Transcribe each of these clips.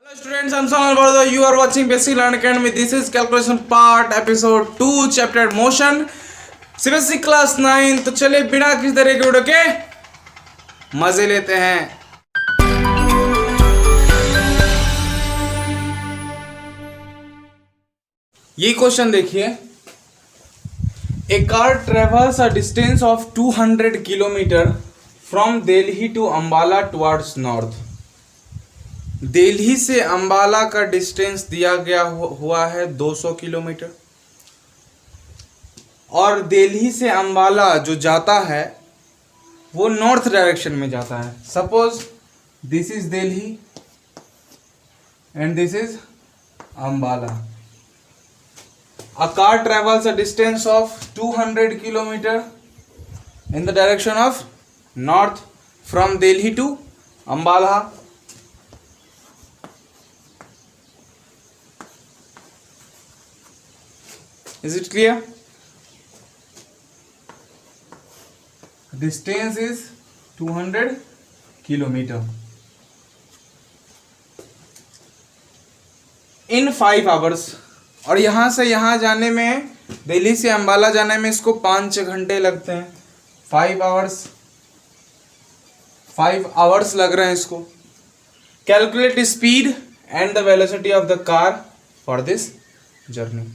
Students, I'm Sonal Bardo. You are watching Basic Learn Academy. This is calculation part episode 2 chapter motion CBSE class 9. तो चलिए बिना किसी तरह के video के मजे लेते हैं. ये क्वेश्चन देखिए. A car travels a distance of 200 kilometer from Delhi to Ambala towards north. Delhi से अंबाला का डिस्टेंस दिया गया हुआ है 200 किलोमीटर और दिल्ली से अंबाला जो जाता है वो नॉर्थ डायरेक्शन में जाता है. Suppose this is Delhi and this is Ambala. A car travels a distance of 200 kilometre in the direction of north from Delhi to Ambala. Is it clear? Distance is 200 kilometer. In 5 hours. और यहाँ से यहाँ जाने में, दिल्ली से अंबाला जाने में इसको 5 घंटे लगते हैं. 5 hours लग रहे हैं इसको. Calculate speed and the velocity of the car for this journey.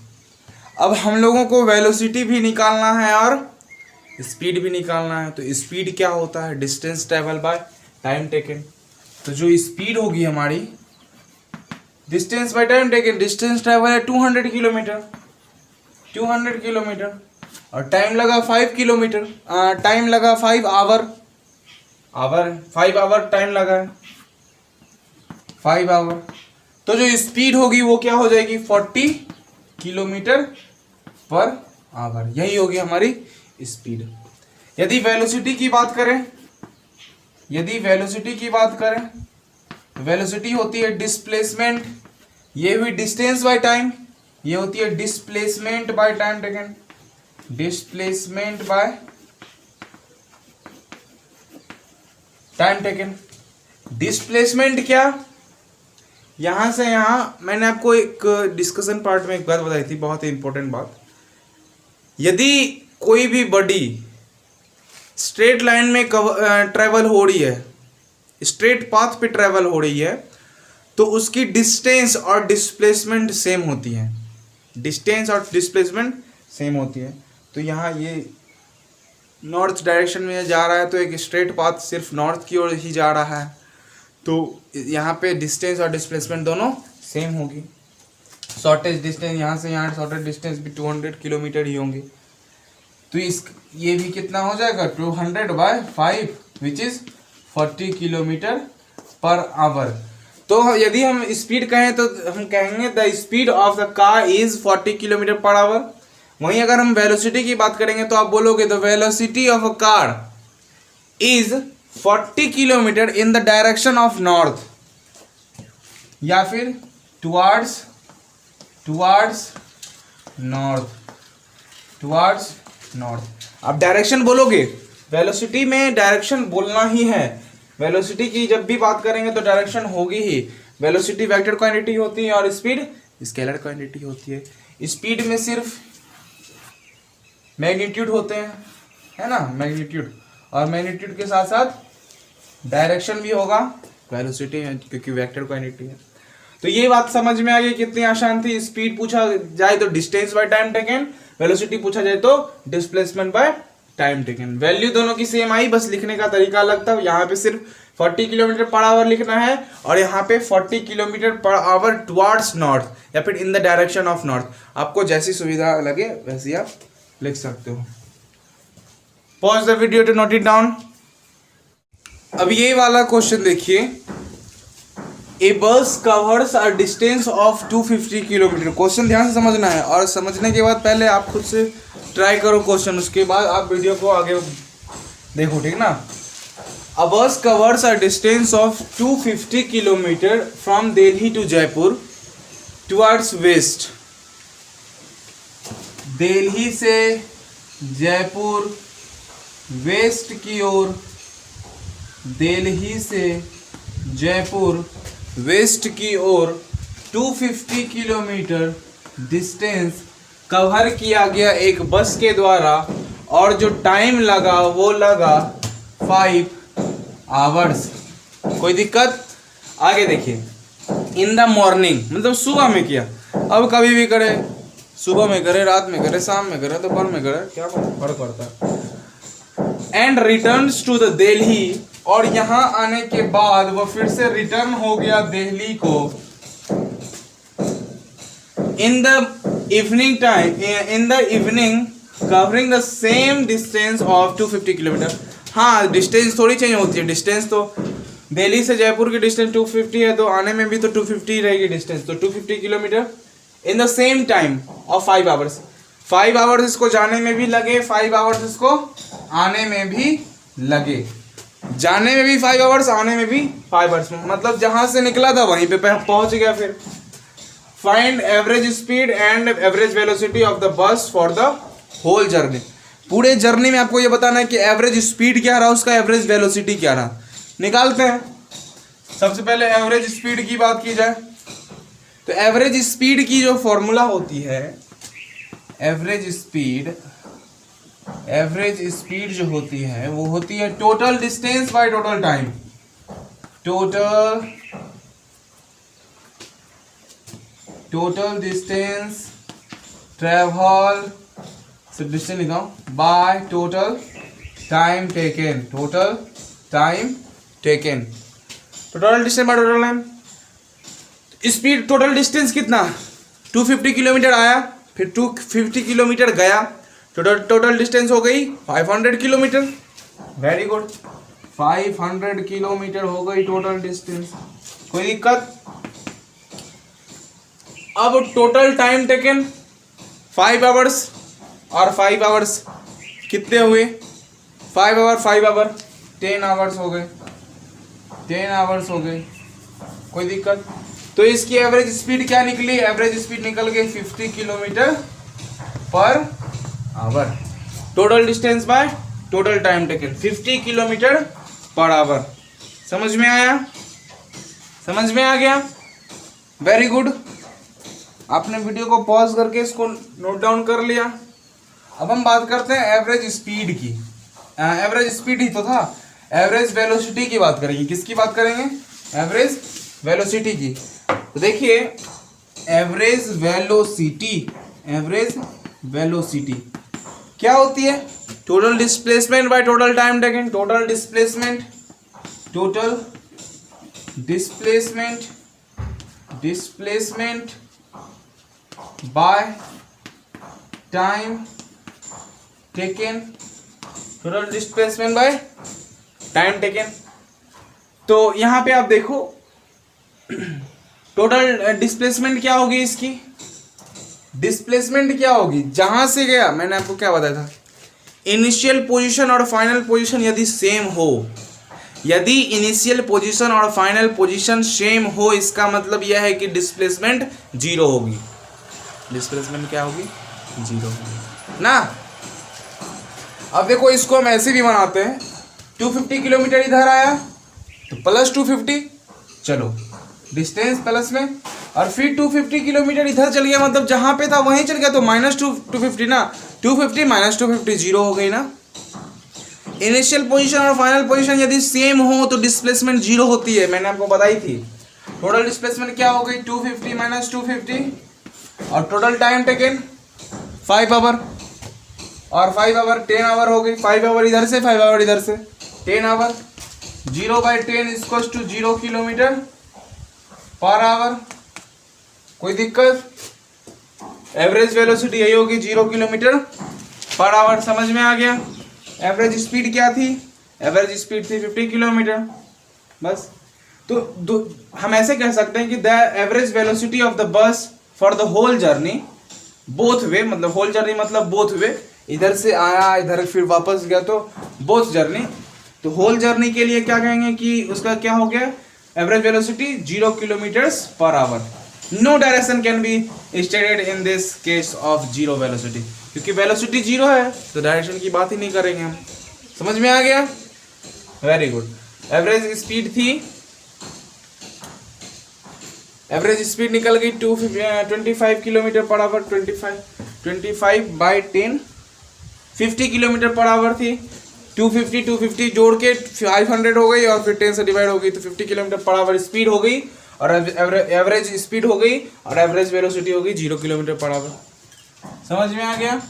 अब हम लोगों को वेलोसिटी भी निकालना है और स्पीड भी निकालना है. तो स्पीड क्या होता है? Distance travel by time taken. तो जो स्पीड होगी हमारी, distance by time taken, distance travel है 200 किलोमीटर. 200 किलोमीटर और टाइम लगा 5 किलोमीटर. टाइम लगा 5 आवर. 5 आवर टाइम लगा है. 5 आवर. तो जो स्पीड होगी वो क्या हो जाएगी? 40 किलोमीटर पर आवर. यही होगी हमारी स्पीड. यदि वेलोसिटी की बात करें, वेलोसिटी होती है डिस्प्लेसमेंट. ये हुई डिस्टेंस बाय टाइम, ये होती है displacement by time taken. Displacement by time taken. Displacement क्या? यहां से यहां मैंने आपको एक डिस्कशन पार्ट में एक बात बताई थी, बहुत ही इंपॉर्टेंट बात. यदि कोई भी बॉडी स्ट्रेट लाइन में ट्रेवल हो रही है, स्ट्रेट पाथ पे ट्रेवल हो रही है, तो उसकी डिस्टेंस और डिस्प्लेसमेंट सेम होती है. डिस्टेंस और डिस्प्लेसमेंट सेम होती है. तो यहाँ ये नॉर्थ डायरेक्शन में जा रहा है तो एक स्ट्रेट पाथ सिर्फ नॉर्थ की ओर ही जा रहा है. तो यहाँ पे डिस्टेंस और डिस्प्लेसमेंट दोनों सेम होगी. शॉर्टेज डिस्टेंस यहाँ से यहाँ शॉर्टेज डिस्टेंस भी 200 किलोमीटर ही होंगे. तो ये भी कितना हो जाएगा? 200/5 which is 40 kilometre per our. तो यदि हम स्पीड कहें तो हम कहेंगे the speed of the car is 40 kilometre per our. वहीं अगर हम वेलोसिटी की बात करेंगे तो आप बोलोगे the velocity of a car is 40 kilometre in the direction of north, या फिर टुवार्ड्स नॉर्थ. आप डायरेक्शन बोलोगे, वेलोसिटी में डायरेक्शन बोलना ही है. वेलोसिटी की जब भी बात करेंगे तो डायरेक्शन होगी ही. वेलोसिटी वेक्टर क्वांटिटी होती है और स्पीड स्केलर क्वांटिटी होती है. स्पीड में सिर्फ मैग्नीट्यूड होते हैं, है ना, मैग्नीट्यूड. और मैग्नीट्यूड के साथ साथ डायरेक्शन भी होगा. वेलोसिटी है क्योंकि वेक्टर क्वांटिटी है. तो ये बात समझ में आ गई कितनी आसान थी. स्पीड पूछा जाए तो distance by time taken, velocity पूछा जाए तो displacement by time taken. Value दोनों की सेम आई, बस लिखने का तरीका अलग था. यहाँ पे सिर्फ 40 किलोमीटर पर आवर लिखना है और यहाँ पे 40 kilometre per our towards north या फिर in the direction of north. आपको जैसी सुविधा लगे वैसी आप लिख सकते हो. Pause the video to note it down. अब ये वाला क्वेश्चन देखिए. A bus covers a distance of 250 kilometre. Question ध्यान से समझना है और समझने के बाद पहले आप खुद से ट्राई करो क्वेश्चन, उसके बाद आप वीडियो को आगे देखो, ठीक ना. A bus covers a distance of 250 kilometre from Delhi to Jaipur towards west. Delhi से जयपुर वेस्ट की ओर, दिल्ली से जयपुर वेस्ट की ओर 250 किलोमीटर डिस्टेंस कवर किया गया एक बस के द्वारा, और जो टाइम लगा वो लगा 5 आवर्स। कोई दिक्कत? आगे देखिए, इन द मॉर्निंग मतलब सुबह में किया। अब कभी भी करे, सुबह में करे, रात में करे, शाम में करे, दोपहर में करे, क्या फर्क पड़ता है। And returns to the Delhi, और यहाँ आने के बाद वो फिर से रिटर्न हो गया दिल्ली को। In the evening time, in the evening covering the same distance of 250 kilometre. हाँ, डिस्टेंस थोड़ी चेंज होती है। डिस्टेंस तो दिल्ली से जयपुर की डिस्टेंस 250 है, तो आने में भी तो 250 रहेगी डिस्टेंस, तो 250 kilometre in the same time of 5 hours. 5 hours इसको जाने में भी लगे, 5 आवर्स इसको आने में भी लगे। जाने में भी 5 आवर्स, आने में भी 5 आवर्स, मतलब जहां से निकला था वहीं पे पहुंच गया। फिर find average speed and average velocity of the bus for the whole journey. पूरे जर्नी में आपको ये बताना है कि एवरेज स्पीड क्या रहा, उसका एवरेज वेलोसिटी क्या रहा। निकालते हैं। सबसे पहले एवरेज स्पीड की बात की जाए तो एवरेज स्पीड की जो फॉर्मूला होती है, एवरेज स्पीड जो होती है वो होती है total distance by total time. Total distance travel, सिर्फ डिस्टेंस लिखा हूं, by total time taken. Total time taken, total distance by total time. Speed, total distance कितना, 250 किलोमीटर आया, फिर 250 किलोमीटर गया, टोटल डिस्टेंस हो गई 500 किलोमीटर। वेरी गुड, 500 किलोमीटर हो गई टोटल डिस्टेंस। कोई दिक्कत? अब टोटल टाइम टेकन 5 आवर्स, और 5 आवर्स कितने हुए, 5 आवर 10 आवर्स हो गए, 10 आवर्स हो गए। कोई दिक्कत? तो इसकी एवरेज स्पीड क्या निकली? एवरेज स्पीड निकल गई 50 kilometre per our. Total distance by total time taken 50 kilometre per our. समझ में आया? समझ में आ गया? Very good. आपने वीडियो को पॉज करके इसको नोट डाउन कर लिया। अब हम बात करते हैं एवरेज स्पीड की। एवरेज स्पीड ही तो था, एवरेज वेलोसिटी की बात करेंगे। किसकी बात करेंगे? एवरेज वेलोसिटी की। तो देखिए, एवरेज वेलोसिटी क्या होती है? Total displacement by total time taken. Total displacement by time taken. Total displacement by time taken. तो यहां पे आप देखो, टोटल डिस्प्लेसमेंट क्या होगी इसकी? डिस्प्लेसमेंट क्या होगी? जहां से गया, मैंने आपको क्या बताया था, इनिशियल पोजीशन और फाइनल पोजीशन यदि सेम हो, यदि इनिशियल पोजीशन और फाइनल पोजीशन सेम हो, इसका मतलब यह है कि डिस्प्लेसमेंट 0 होगी। डिस्प्लेसमेंट क्या होगी? 0 होगी ना। अब देखो, इसको हम ऐसे भी बनाते हैं, 250 किलोमीटर इधर आया तो प्लस 250, चलो डिस्टेंस प्लस में, और फिर 250 किलोमीटर इधर चल गया, मतलब जहां पे था वहीं चल गया, तो माइनस 250 ना, 250 माइनस 250 0 हो गई ना। इनिशियल पोजीशन और फाइनल पोजीशन यदि सेम हो तो डिस्प्लेसमेंट 0 होती है, मैंने आपको बताई थी। टोटल डिस्प्लेसमेंट क्या हो गई? 250 माइनस 250, और टोटल टाइम टेकन 5 आवर, और 5 आवर 10 आवर हो गई। 5 आवर इधर से, 5 आवर इधर से, 10 hour. 0/10 equals to 0 kilometre per hour. कोई दिक्कत? एवरेज वेलोसिटी यही होगी, 0 किलोमीटर पर आवर। समझ में आ गया? एवरेज स्पीड क्या थी? एवरेज स्पीड थी 50 किलोमीटर, बस। तो हम ऐसे कह सकते हैं कि the average velocity of the bus for the whole journey, both way, मतलब होल जर्नी मतलब बोथ वे, इधर से आया इधर फिर वापस गया, तो बोथ जर्नी। तो होल जर्नी के लिए क्या कहेंगे कि उसका क्या हो गया? Average velocity 0 kilometres per hour. No direction can be stated in this case of 0 velocity, क्योंकि वेलोसिटी 0 है तो डायरेक्शन की बात ही नहीं करेंगे हम। समझ में आ गया? Very good. एवरेज स्पीड थी एवरेज स्पीड निकल गई 25 kilometre per our. 25 by 10 50 kilometre per our थी। 250 जोड़ के 500 हो गई और फिर 10 से डिवाइड हो गई तो 50 किलोमीटर पर आवर स्पीड हो गई और एवरेज स्पीड हो गई और एवरेज वेलोसिटी हो गई 0 किलोमीटर पर आवर। समझ में आ गया?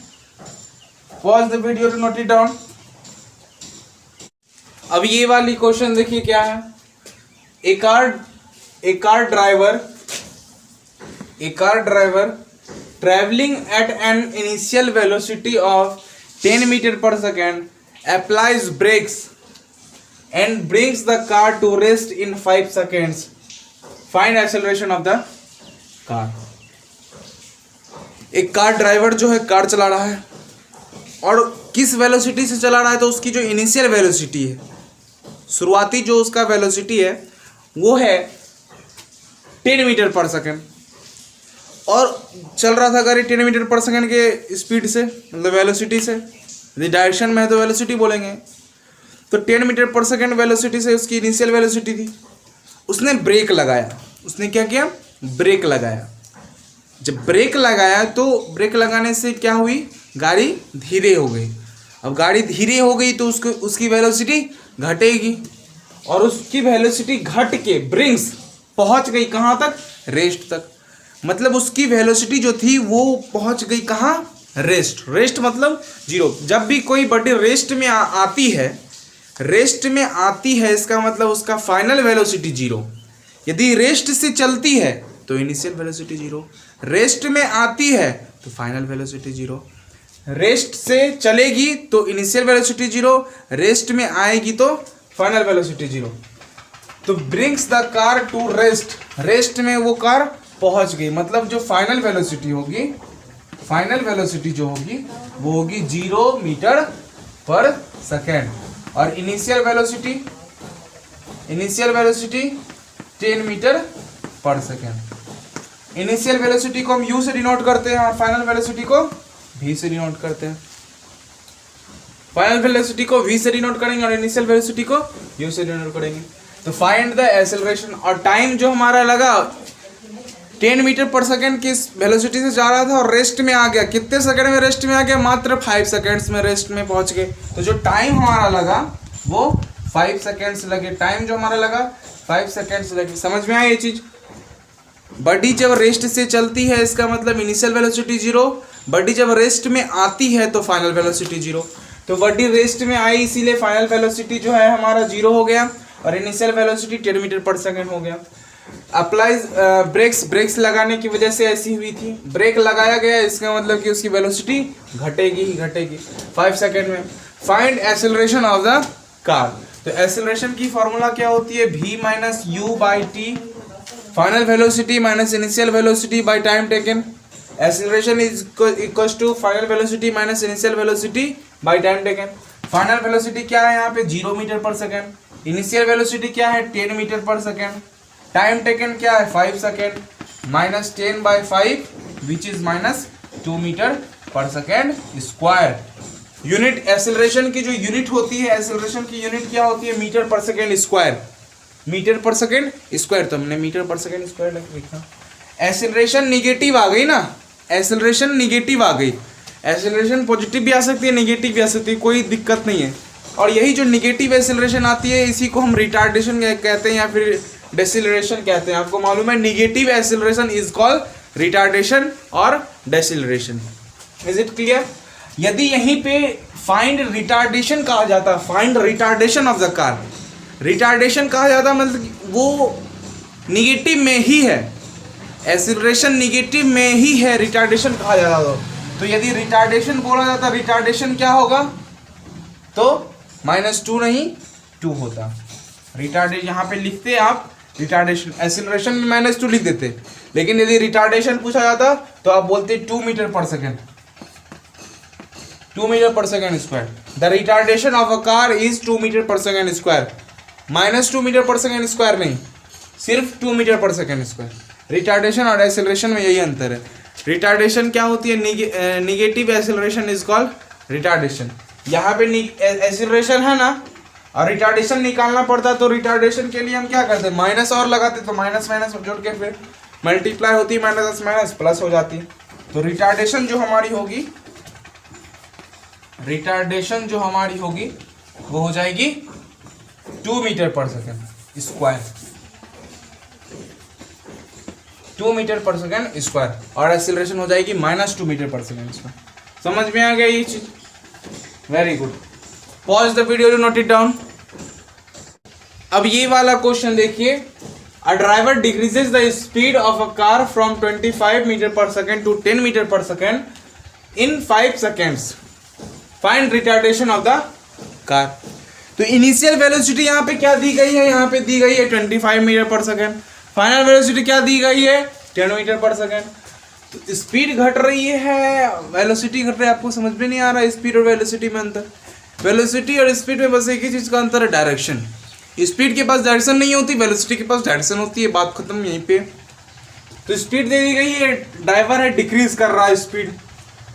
Pause the video to note it down. अब ये वाली क्वेश्चन देखिए क्या है। A car driver travelling at an initial velocity of 10 metre per second applies brakes and brings the car to rest in 5 seconds. Find acceleration of the car. एक car driver जो है car चला रहा है और किस वेलोसिटी से चला रहा है, तो उसकी जो इनिशियल वेलोसिटी है, शुरुआती जो उसका वेलोसिटी है वो है 10 मीटर पर सेकेंड और चल रहा था गाड़ी 10 मीटर पर सेकेंड के स्पीड से, मतलब वेलोसिटी से। यदि डायरेक्शन में है तो वेलोसिटी बोलेंगे। तो 10 मीटर पर सेकेंड वेलोसिटी से उसकी इनिशियल वेलोसिटी थी। उसने ब्रेक लगाया। उसने क्या किया? ब्रेक लगाया। जब ब्रेक लगाया तो ब्रेक लगाने से क्या हुई? गाड़ी धीरे हो गई। अब गाड़ी धीरे हो गई तो उसकी वेलोसिटी घटेगी और उसकी वेलोसिटी घट के ब्रिंग्स पहुंच गई कहाँ तक? रेस्ट तक। मतलब उसकी वेलोसिटी जो थी वो पहुंच गई कहाँ? रेस्ट मतलब 0। जब भी कोई बॉडी रेस्ट में आती है इसका मतलब उसका फाइनल वेलोसिटी 0। यदि रेस्ट से चलती है तो इनिशियल वेलोसिटी 0, रेस्ट में आती है तो फाइनल वेलोसिटी 0, रेस्ट से चलेगी तो इनिशियल वेलोसिटी 0, रेस्ट में आएगी तो फाइनल वेलोसिटी 0। तो brings the car to rest में वो कार पहुंच गई। मतलब जो फाइनल वेलोसिटी जो होगी वो होगी 0 मीटर पर सेकेंड और initial velocity 10 metre per second. Initial velocity को हम u से डिनोट करते हैं और फाइनल वेलोसिटी को v से डिनोट करते हैं। फाइनल वेलोसिटी को v से डिनोट करेंगे और इनिशियल वेलोसिटी को u से डिनोट करेंगे। तो फाइंड द एक्सेलरेशन। और टाइम जो हमारा लगा 10 मीटर पर सेकेंड की वेलोसिटी से जा रहा था और रेस्ट में आ गया। कितने सेकंड में रेस्ट में आ गया? मात्र 5 सेकंड्स में रेस्ट में पहुंच गए। तो जो टाइम हमारा लगा वो 5 सेकंड्स लगे। टाइम जो हमारा लगा 5 सेकंड्स लगे। समझ में आया ये चीज? बॉडी जब रेस्ट से चलती है इसका मतलब इनिशियल वेलोसिटी 0, बॉडी जब रेस्ट में आती है तो फाइनल वेलोसिटी 0। तो बॉडी रेस्ट में आई इसीलिए फाइनल वेलोसिटी जो है हमारा 0 हो गया और initial velocity 10 metre per second हो गया। अप्लाइज ब्रेक्स लगाने की वजह से ऐसी हुई थी। ब्रेक लगाया गया इसका मतलब कि उसकी वेलोसिटी घटेगी 5 सेकंड में। Find acceleration of the car. तो एक्सेलरेशन की फॉर्मूला क्या होती है? v minus u by t, final velocity minus initial velocity by time taken. Acceleration is equals to final velocity minus initial velocity by time taken. Final velocity क्या है यहाँ पे? 0 metre per second. Initial velocity क्या है? 10 metre per second. Time taken क्या है? 5 second minus 10 by 5 which is minus 2 metre per second square. Unit acceleration की जो यूनिट होती है, एक्सेलरेशन की यूनिट क्या होती है? Metre per second square. Metre per second square, तो हमने मीटर पर सेकेंड स्क्वायर लिखा। एक्सेलरेशन निगेटिव आ गई ना, एक्सेलरेशन निगेटिव आ गई। एक्सेलरेशन पॉजिटिव भी आ सकती है, नेगेटिव भी आ सकती है, कोई दिक्कत नहीं है। और यही जो निगेटिव एक्सेलरेशन आती है इसी को हम रिटार्डेशन कहते हैं या फिर डेसिलरेशन कहते हैं। आपको मालूम है negative acceleration is called retardation और डेसिलरेशन। Is it clear? यदि यहीं पे फाइंड रिटार्डेशन कहा जाता, find retardation of the car, retardation कहा जाता मतलब वो निगेटिव में ही है, एक्सेलरेशन निगेटिव में ही है, रिटार्डेशन कहा जाता। तो यदि रिटार्डेशन बोला जाता, रिटार्डेशन क्या होगा? तो -2 नहीं 2 होता। रिटार्डेशन यहाँ पे लिखते आप रिटार्डेशन, एक्सेलरेशन में -2 लिख देते, लेकिन यदि रिटार्डेशन पूछा जाता तो आप बोलते 2 metre per second, 2 metre per second square. The retardation of a car is 2 metre per second square, -2 metre per second square नहीं, सिर्फ 2 metre per second square. Retardation और एक्सेलरेशन में यही अंतर है। रिटार्डेशन क्या होती है? Negative acceleration is called retardation. यहाँ पे एक्सेलरेशन है ना, और रिटार्डेशन निकालना पड़ता, तो रिटार्डेशन के लिए हम क्या करते हैं? माइनस और लगाते, तो माइनस माइनस जोड़ के फिर मल्टीप्लाई होती है माइनस माइनस प्लस हो जाती है। तो रिटार्डेशन जो हमारी होगी वो हो जाएगी 2 metre per second square, 2 metre per second square, और एक्सीलरेशन हो जाएगी -2 मीटर पर सेकेंड स्क्वायर। समझ में आ गया ये चीज? Very good. Pause the video to note it down. अब ये वाला क्वेश्चन देखिए, a driver decreases the speed of a car from 25 metre per second to 10 metre per second in 5 seconds, find retardation of the car. तो initial velocity यहाँ पे क्या दी गई है? यहाँ पे दी गई है 25 metre per second. Final velocity क्या दी गई है? 10 मीटर पर सेकेंड। तो स्पीड घट रही है, वेलोसिटी घट रही है। आपको समझ में नहीं आ रहा है स्पीड और वेलोसिटी में अंतर? वेलोसिटी और स्पीड में बस एक ही चीज का अंतर है, डायरेक्शन। स्पीड के पास डायरेक्शन नहीं होती, वेलोसिटी के पास डायरेक्शन होती है। बात खत्म यहीं पे। तो स्पीड दे दी गई है, ड्राइवर है डिक्रीज कर रहा है स्पीड,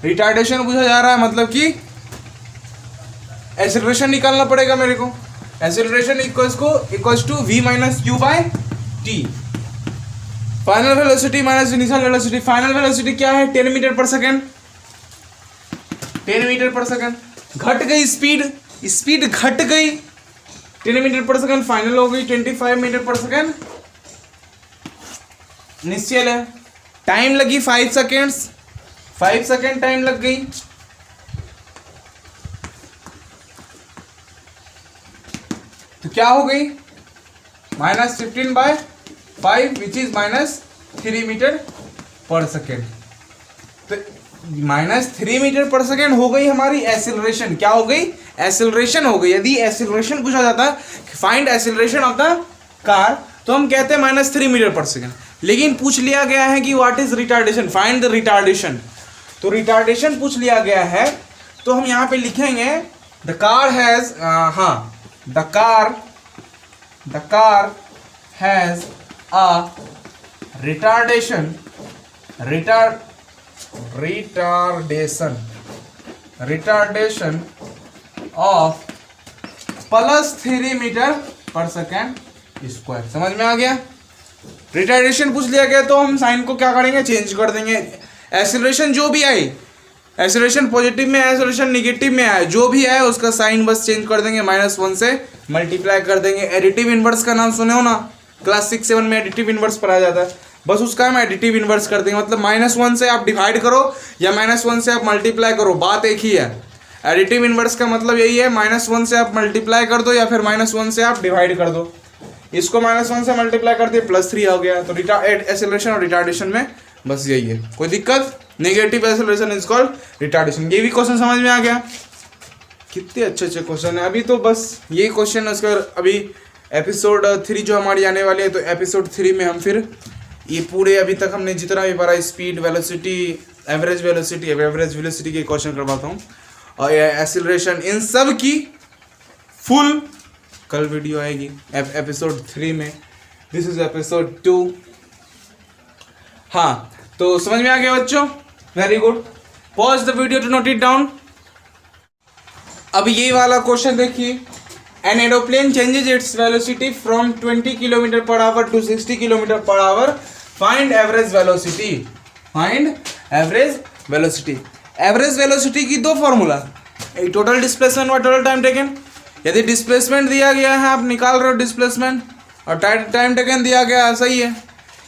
रिटार्डेशन पूछा जा रहा है, मतलब कि एक्सेलरेशन निकालना पड़ेगा मेरे को। Acceleration equals to v minus u by t. Final velocity minus initial velocity. Final velocity क्या है? 10 metre per second, 10 metre per second. घट गई स्पीड घट गई 10 मीटर पर सेकेंड, फाइनल हो गई 25 मीटर पर सेकेंड इनिशियल है। टाइम लगी 5 सेकेंड्स, 5 सेकेंड टाइम लग गई। तो क्या हो गई? -15/5 which is -3 metre per second. तो -3 मीटर पर सेकेंड हो गई हमारी एक्सीलरेशन। क्या हो गई? एक्सीलरेशन हो गई। यदि एक्सीलरेशन पूछा जाता find acceleration of the car, तो हम कहते हैं -3 मीटर पर सेकेंड। लेकिन पूछ लिया गया है कि what is retardation, find the retardation. तो रिटार्डेशन पूछ लिया गया है, तो हम यहाँ पे लिखेंगे the car has the car has a retardation of +3 metre per second square. समझ में आ गया? रिटार्डेशन पूछ लिया गया तो हम साइन को क्या करेंगे? चेंज कर देंगे। एक्सीलरेशन जो भी आई, एक्सीलरेशन पॉजिटिव में आए, एक्सीलरेशन निगेटिव में आए, जो भी आए उसका साइन बस चेंज कर देंगे, -1 से मल्टीप्लाई कर देंगे। एडिटिव इनवर्स का नाम सुने हो ना? क्लास 6-7 में एडिटिव इनवर्स पढ़ाया जाता है। बस उसका हम एडिटिव इनवर्स कर देंगे, मतलब -1 से आप डिवाइड करो या -1 से आप मल्टीप्लाई करो, बात एक ही है। एडिटिव इनवर्स का मतलब यही है, -1 से आप मल्टीप्लाई कर दो या फिर -1 से आप डिवाइड कर दो। इसको -1 से मल्टीप्लाई कर दिए, +3 हो गया। तो एक्सीलरेशन और रिटार्डेशन में बस यही है, कोई दिक्कत? Negative acceleration is called retardation. ये भी क्वेश्चन समझ में आ गया? कितने अच्छे क्वेश्चन है। अभी तो बस यही क्वेश्चन है, उसका अभी एपिसोड 3 जो हमारी आने वाली है, तो एपिसोड 3 में हम फिर ये पूरे अभी तक हमने जितना भी पढ़ा, स्पीड, वेलोसिटी, एवरेज वेलोसिटी के क्वेश्चन करवाता हूँ, और एक्सीलरेशन, इन सब की फुल कल वीडियो आएगी एपिसोड 3 में। This is episode 2। हाँ, तो समझ में आ गया बच्चों? Very good. Pause the video to note it down. अब ये वाला क्वेश्चन देखिए, an aeroplane changes its velocity from 20 kilometre per hour to 60 kilometre per hour, find average velocity. Find average velocity. Average velocity की दो formula, एक total displacement और total time taken. यदि displacement दिया गया है, आप निकाल रहे हो डिस्प्लेसमेंट, और टाइम टेकन दिया गया है, सही है।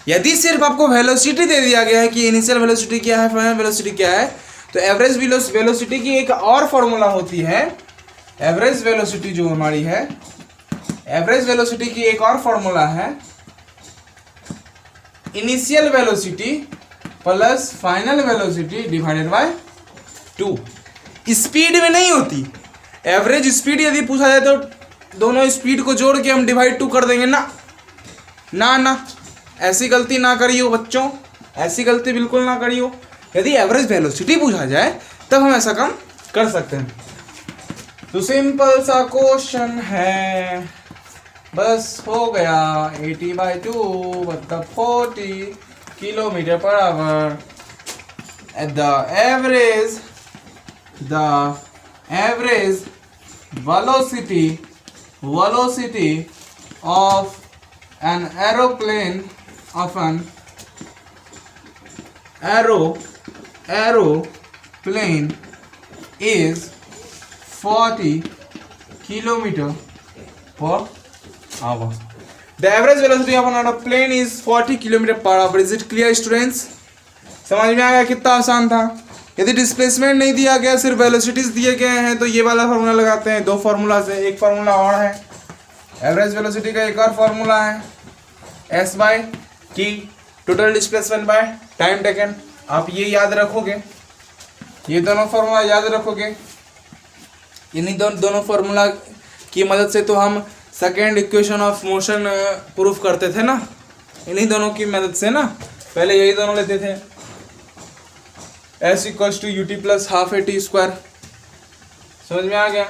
यदि सिर्फ आपको वेलोसिटी दे दिया गया है कि इनिशियल वेलोसिटी क्या है, फाइनल वेलोसिटी क्या है, तो एवरेज वेलोसिटी की एक और फॉर्मूला होती है। एवरेज वेलोसिटी जो हमारी है, एवरेज वेलोसिटी की एक और फॉर्मूला है, initial velocity plus final velocity divided by 2। Speed में नहीं होती। एवरेज स्पीड यदि पूछा जाए तो दोनों स्पीड को जोड़ के हम डिवाइड 2 कर देंगे ना, ना ना, ऐसी गलती ना करियो बच्चों, ऐसी गलती बिल्कुल ना करियो। यदि एवरेज वेलोसिटी पूछा जाए तब हम ऐसा काम कर सकते हैं। तो सिंपल सा क्वेश्चन है, बस हो गया। 80/2 मतलब 40 kilometre per our at the average velocity of an aeroplane is 40 kilometer per hour. The average velocity of an aeroplane is 40 kilometer per hour. Is it clear students? समझ में आ गया? कितना आसान था. यदि डिस्प्लेसमेंट नहीं दिया गया, सिर्फ वेलोसिटीज दिए गए हैं, तो ये वाला फार्मूला लगाते हैं. दो फार्मूला से एक फार्मूला और है. एवरेज वेलोसिटी का एक और फार्मूला है, s by t, total displacement by time taken. आप ये याद रखोगे, ये दोनों फार्मूला याद रखोगे. इन्हीं दोनों फार्मूला की मदद से तो हम second equation of motion proof करते थे ना. इन्हीं दोनों की मदद से ना. पहले यही दोनों लेते थे, s equals to u t plus half a t square. समझ में आ गया?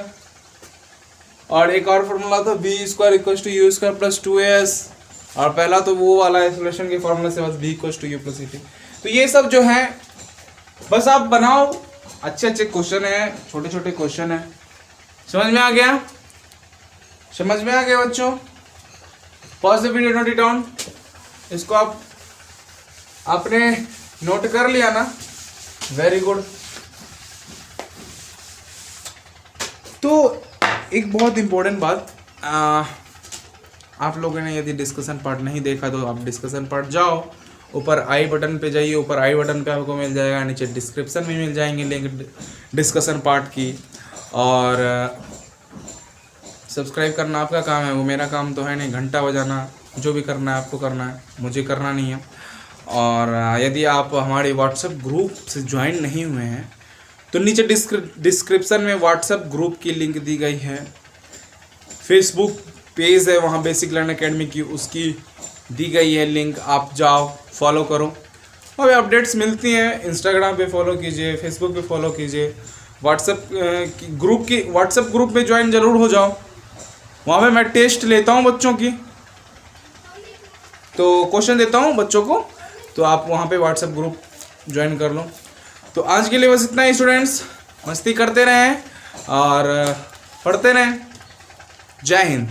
और एक और फॉर्मूला था v square equals to u square plus 2as. और पहला तो वो वाला है सोल्यूशन के फॉर्मूला से, बस v equals to u plus a t. तो ये सब जो है बस आप बनाओ. अच्छे अच्छे क्वेश्चन है, छोटे छोटे क्वेश्चन है. समझ में आ गया? समझ में आ गया बच्चों? Pause the video, note it down. इसको आप आपने नोट कर लिया ना? Very good. तो एक बहुत इंपॉर्टेंट बात, आप लोगों ने यदि डिस्कशन पार्ट नहीं देखा तो आप डिस्कशन पार्ट जाओ, ऊपर आई बटन पे जाइए. ऊपर आई बटन पे आपको मिल जाएगा, नीचे डिस्क्रिप्शन में मिल जाएंगे लिंक डिस्कशन पार्ट की. और सब्सक्राइब करना आपका काम है, वो मेरा काम तो है नहीं. घंटा बजाना, जो भी करना है आपको करना है, मुझे करना नहीं है. और यदि आप हमारे व्हाट्सएप ग्रुप से ज्वाइन नहीं हुए हैं तो नीचे डिस्क्रिप्शन में व्हाट्सएप ग्रुप की लिंक दी गई है. फेसबुक पेज है वहाँ बेसिक लर्न एकेडमी की, उसकी दी गई है लिंक. आप जाओ, फॉलो करो. और अपडेट्स मिलती हैं. इंस्टाग्राम पे फॉलो कीजिए, फेसबुक पे फॉलो कीजिए. व्हाट्सएप ग्रुप में ज्वाइन ज़रूर हो जाओ. वहाँ पे मैं टेस्ट लेता हूँ बच्चों की, तो क्वेश्चन देता हूँ बच्चों को. तो आप वहाँ पे व्हाट्सएप ग्रुप ज्वाइन कर लो. तो आज के लिए बस इतना ही स्टूडेंट्स. मस्ती करते रहें और पढ़ते रहें. जय हिंद.